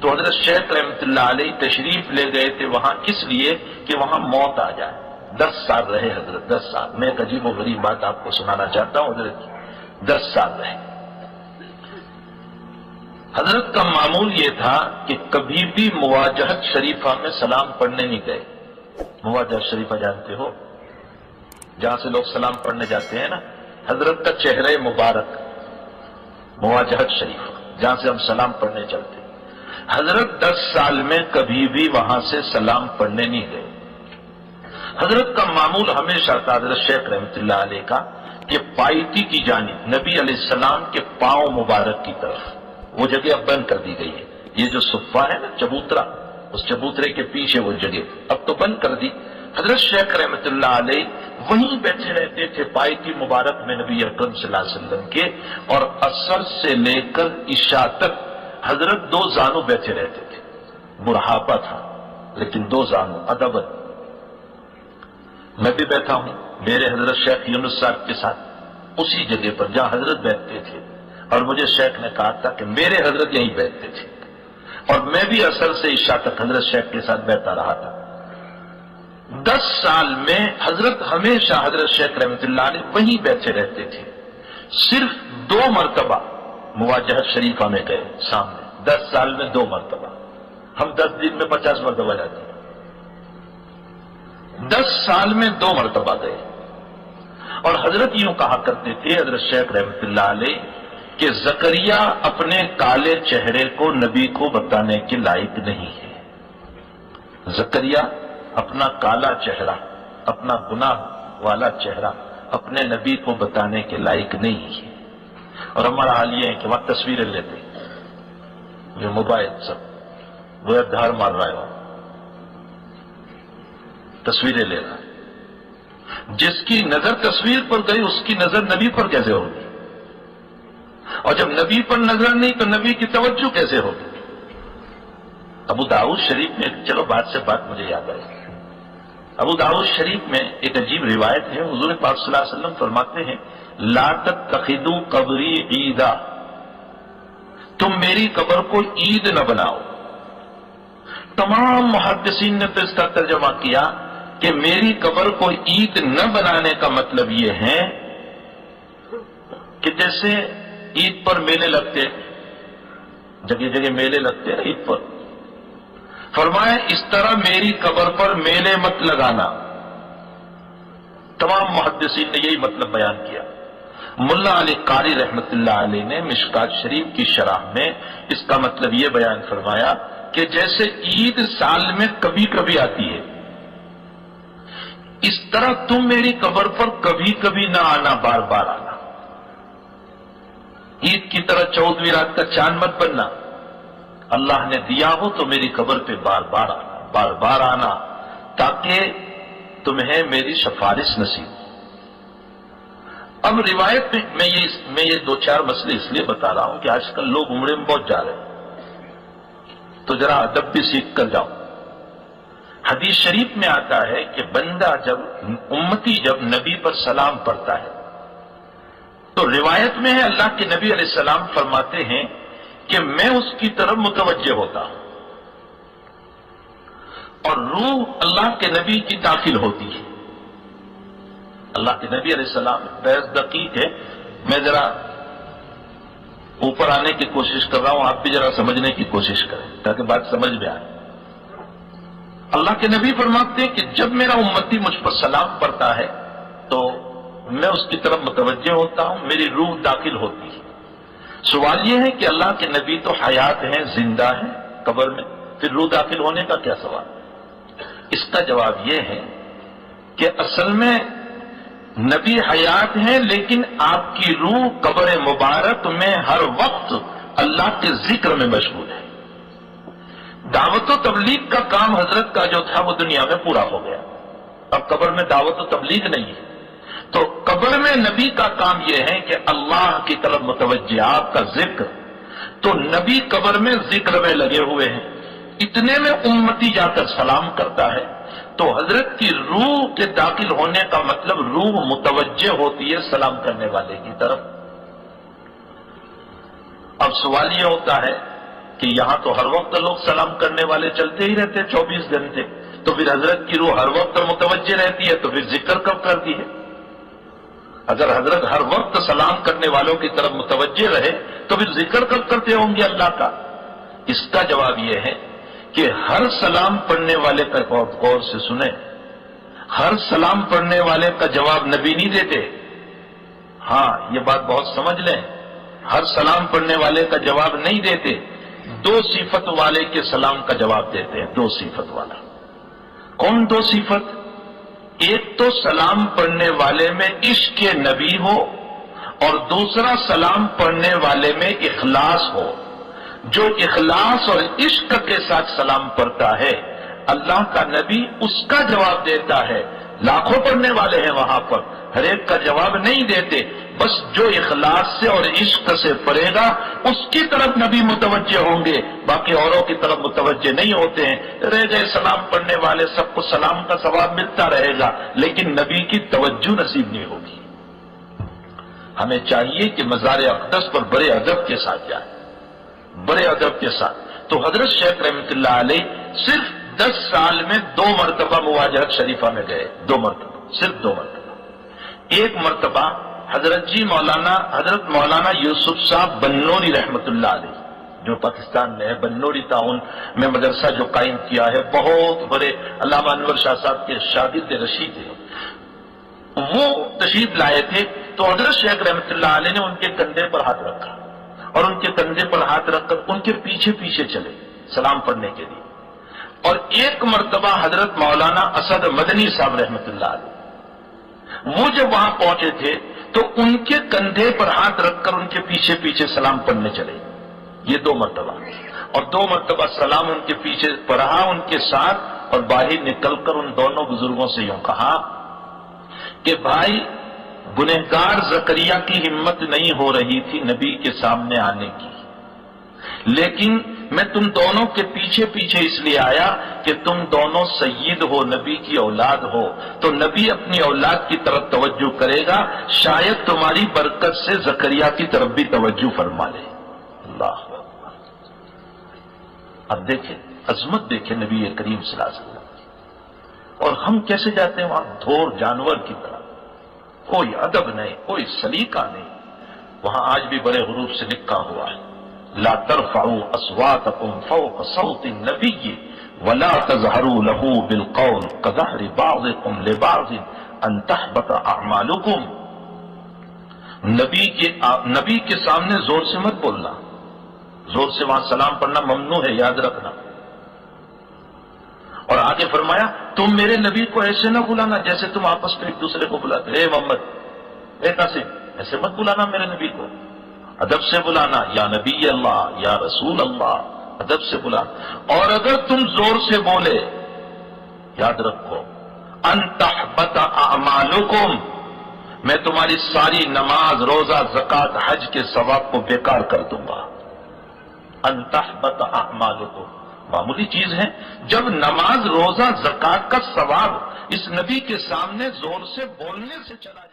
تو حضرت شیخ رحمۃ اللہ علیہ تشریف لے گئے تھے وہاں کس لیے کہ وہاں موت آ جائے. 10 سال رہے حضرت، 10 سال. میں ایک عجیب و غریب بات آپ کو سنانا چاہتا ہوں حضرت کی. 10 سال رہے. حضرت کا معمول یہ تھا کہ کبھی بھی مواجہت شریفہ میں سلام پڑھنے نہیں گئے. مواجہت شریفہ جانتے ہو، جہاں سے لوگ سلام پڑھنے جاتے ہیں نا، حضرت کا چہرہ مبارک مواجہت شریفہ جہاں سے ہم سلام پڑھنے چلتے. حضرت 10 سال میں کبھی بھی وہاں سے سلام پڑھنے نہیں گئے. حضرت کا معمول ہمیشہ تھا حضرت شیخ رحمۃ اللہ علیہ کا کہ پائتی کی جانب نبی علیہ السلام کے پاؤں مبارک کی طرف، وہ جگہ اب بند کر دی گئی ہے. یہ جو صفہ ہے نا چبوترا، اس چبوترے کے پیچھے وہ جگہ اب تو بند کر دی. حضرت شیخ رحمۃ اللہ علیہ وہیں بیٹھے رہتے تھے پائتی مبارک میں نبی اکرم صلی اللہ علیہ وسلم کے، اور عصر سے لے کر عشاء تک حضرت 2 زانو بیٹھے رہتے تھے. بڑھاپا تھا لیکن 2 زانو ادبت. میں بھی بیٹھا ہوں میرے حضرت شیخ یونس صاحب کے ساتھ اسی جگہ پر جہاں حضرت بیٹھتے تھے، اور مجھے شیخ نے کہا تھا کہ میرے حضرت یہیں بیٹھتے تھے، اور میں بھی عصر سے عشاء تک حضرت شیخ کے ساتھ بیٹھتا رہا تھا. 10 سال میں حضرت ہمیشہ حضرت شیخ رحمۃ اللہ علیہ وہیں بیٹھے رہتے تھے. صرف 2 مرتبہ مواجہت شریفہ میں گئے سامنے. 10 سال میں 2 مرتبہ. ہم 10 دن میں 50 مرتبہ جاتے ہیں. 10 سال میں 2 مرتبہ گئے. اور حضرت یوں کہا کرتے تھے حضرت شیخ رحمۃ اللہ علیہ کہ زکریا اپنے کالے چہرے کو نبی کو بتانے کے لائق نہیں ہے. زکریا اپنا کالا چہرہ، اپنا گناہ والا چہرہ اپنے نبی کو بتانے کے لائق نہیں ہے. اور ہمارا حال یہ ہے کہ وہاں تصویریں لیتے جو موبائل سب وہ دھار مار رہا ہے، تصویریں لے رہا ہے. جس کی نظر تصویر پر گئی اس کی نظر نبی پر کیسے ہوگی؟ اور جب نبی پر نظر نہیں تو نبی کی توجہ کیسے ہوگی؟ ابو داؤد شریف میں، چلو بات سے بات مجھے یاد آئی، ابو داؤد شریف میں ایک عجیب روایت ہے. حضور پاک صلی اللہ علیہ وسلم فرماتے ہیں لا تتخذوا قبری عیدا، تم میری قبر کو عید نہ بناؤ. تمام محدثین نے تو اس کا ترجمہ کیا کہ میری قبر کو عید نہ بنانے کا مطلب یہ ہے کہ جیسے عید پر میلے لگتے، جگہ جگہ میلے لگتے ہیں عید پر، فرمایا اس طرح میری قبر پر میلے مت لگانا. تمام محدثین نے یہی مطلب بیان کیا. ملا علی قاری رحمت اللہ علیہ نے مشکات شریف کی شرح میں اس کا مطلب یہ بیان فرمایا کہ جیسے عید سال میں کبھی کبھی آتی ہے، اس طرح تم میری قبر پر کبھی کبھی نہ آنا، بار بار آنا. عید کی طرح 14ویں رات کا چاند مت بننا. اللہ نے دیا ہو تو میری قبر پہ بار بار آنا، بار بار آنا، تاکہ تمہیں میری سفارش نصیب ہو. اب روایت میں یہ 2-4 مسئلے اس لیے بتا رہا ہوں کہ آج کل لوگ عمرے میں بہت جا رہے ہیں، تو ذرا ادب بھی سیکھ کر جاؤ. حدیث شریف میں آتا ہے کہ بندہ امتی جب نبی پر سلام پڑھتا ہے تو روایت میں ہے اللہ کے نبی علیہ السلام فرماتے ہیں کہ میں اس کی طرف متوجہ ہوتا ہوں اور روح اللہ کے نبی کی داخل ہوتی ہے. اللہ کے نبی علیہ السلام بحث دقیق ہے، میں ذرا اوپر آنے کی کوشش کر رہا ہوں، آپ بھی ذرا سمجھنے کی کوشش کریں تاکہ بات سمجھ میں آئے. اللہ کے نبی فرماتے ہیں کہ جب میرا امتی مجھ پر سلام پڑھتا ہے تو میں اس کی طرف متوجہ ہوتا ہوں، میری روح داخل ہوتی ہے. سوال یہ ہے کہ اللہ کے نبی تو حیات ہیں، زندہ ہیں قبر میں، پھر روح داخل ہونے کا کیا سوال؟ اس کا جواب یہ ہے کہ اصل میں نبی حیات ہیں لیکن آپ کی روح قبر مبارک میں ہر وقت اللہ کے ذکر میں مشغول ہے. دعوت و تبلیغ کا کام حضرت کا جو تھا وہ دنیا میں پورا ہو گیا، اب قبر میں دعوت و تبلیغ نہیں ہے. تو قبر میں نبی کا کام یہ ہے کہ اللہ کی طرف متوجہ، آپ کا ذکر. تو نبی قبر میں ذکر میں لگے ہوئے ہیں، اتنے میں امتی جا کر سلام کرتا ہے تو حضرت کی روح کے داخل ہونے کا مطلب روح متوجہ ہوتی ہے سلام کرنے والے کی طرف. اب سوال یہ ہوتا ہے کہ یہاں تو ہر وقت لوگ سلام کرنے والے چلتے ہی رہتے 24 گھنٹے، تو پھر حضرت کی روح ہر وقت متوجہ رہتی ہے، تو پھر ذکر کب کرتی ہے؟ اگر حضرت ہر وقت سلام کرنے والوں کی طرف متوجہ رہے تو پھر ذکر کب کرتے ہوں گے اللہ کا؟ اس کا جواب یہ ہے کہ ہر سلام پڑھنے والے کا غور سے سنیں، ہر سلام پڑھنے والے کا جواب نبی نہیں دیتے. ہاں یہ بات بہت سمجھ لیں، ہر سلام پڑھنے والے کا جواب نہیں دیتے، دو صفت والے کے سلام کا جواب دیتے ہیں. دو صفت والا کون؟ دو صفت. ایک تو سلام پڑھنے والے میں عشق نبی ہو، اور دوسرا سلام پڑھنے والے میں اخلاص ہو. جو اخلاص اور عشق کے ساتھ سلام پڑھتا ہے اللہ کا نبی اس کا جواب دیتا ہے. لاکھوں پڑھنے والے ہیں وہاں پر، ہر ایک کا جواب نہیں دیتے، بس جو اخلاص سے اور عشق سے پڑھے گا اس کی طرف نبی متوجہ ہوں گے، باقی اوروں کی طرف متوجہ نہیں ہوتے ہیں. رہ گئے سلام پڑھنے والے، سب کو سلام کا ثواب ملتا رہے گا لیکن نبی کی توجہ نصیب نہیں ہوگی. ہمیں چاہیے کہ مزار اقدس پر بڑے ادب کے ساتھ جائیں، بڑے ادب کے ساتھ. تو حضرت شیخ رحمۃ اللہ علیہ صرف 10 سال میں 2 مرتبہ مواجہت شریفہ میں گئے، 2 مرتبہ، صرف 2 مرتبہ. ایک مرتبہ حضرت مولانا یوسف صاحب بنوری رحمۃ اللہ علیہ جو پاکستان میں ہے، بنوری ٹاؤن میں مدرسہ جو قائم کیا ہے، بہت بڑے علامہ انور شاہ صاحب کے شاگرد رشید ہیں، وہ تشریف لائے تھے. تو حضرت شیخ رحمۃ اللہ علیہ نے ان کے کندھے پر ہاتھ رکھا اور ان کے کندھے پر ہاتھ رکھ کر ان کے پیچھے پیچھے چلے سلام پڑھنے کے لیے. اور ایک مرتبہ حضرت مولانا اسد مدنی صاحب رحمۃ اللہ علیہ وہ جب وہاں پہنچے تھے تو ان کے کندھے پر ہاتھ رکھ کر ان کے پیچھے پیچھے سلام پڑھنے چلے. یہ 2 مرتبہ. اور 2 مرتبہ سلام ان کے پیچھے پڑھا ان کے ساتھ، اور باہر نکل کر ان دونوں بزرگوں سے یوں کہا کہ بھائی گنہگار زکریا کی ہمت نہیں ہو رہی تھی نبی کے سامنے آنے کی، لیکن میں تم دونوں کے پیچھے پیچھے اس لیے آیا کہ تم دونوں سید ہو، نبی کی اولاد ہو، تو نبی اپنی اولاد کی طرف توجہ کرے گا، شاید تمہاری برکت سے زکریا کی طرف بھی توجہ فرما لے. اللہ اکبر. اب دیکھیں عظمت، دیکھیں نبی کریم صلی اللہ علیہ وسلم. اور ہم کیسے جاتے ہیں وہاں؟ دھور جانور کی طرح، کوئی ادب نہیں، کوئی سلیقہ نہیں. وہاں آج بھی بڑے حروف سے لکھا ہوا ہے لا ترفعوا اصواتكم فوق صوت النبي ولا تجهروا له بالقول كجهر بعضكم لبعض ان تحبط اعمالكم. نبی کے سامنے زور سے مت بولنا، زور سے وہاں سلام پڑھنا ممنوع ہے، یاد رکھنا. اور آگے فرمایا تم میرے نبی کو ایسے نہ بلانا جیسے تم آپس میں ایک دوسرے کو بلاتے. اے محمد، اے قاسم، ایسے مت بلانا میرے نبی کو، ادب سے بلانا، یا نبی اللہ، یا رسول اللہ، ادب سے بلانا. اور اگر تم زور سے بولے یاد رکھو ان تحبط اعمالکم، میں تمہاری ساری نماز، روزہ، زکات، حج کے ثواب کو بیکار کر دوں گا. ان تحبط اعمالکم معمولی چیز ہے. جب نماز، روزہ، زکات کا ثواب اس نبی کے سامنے زور سے بولنے سے چلا جائے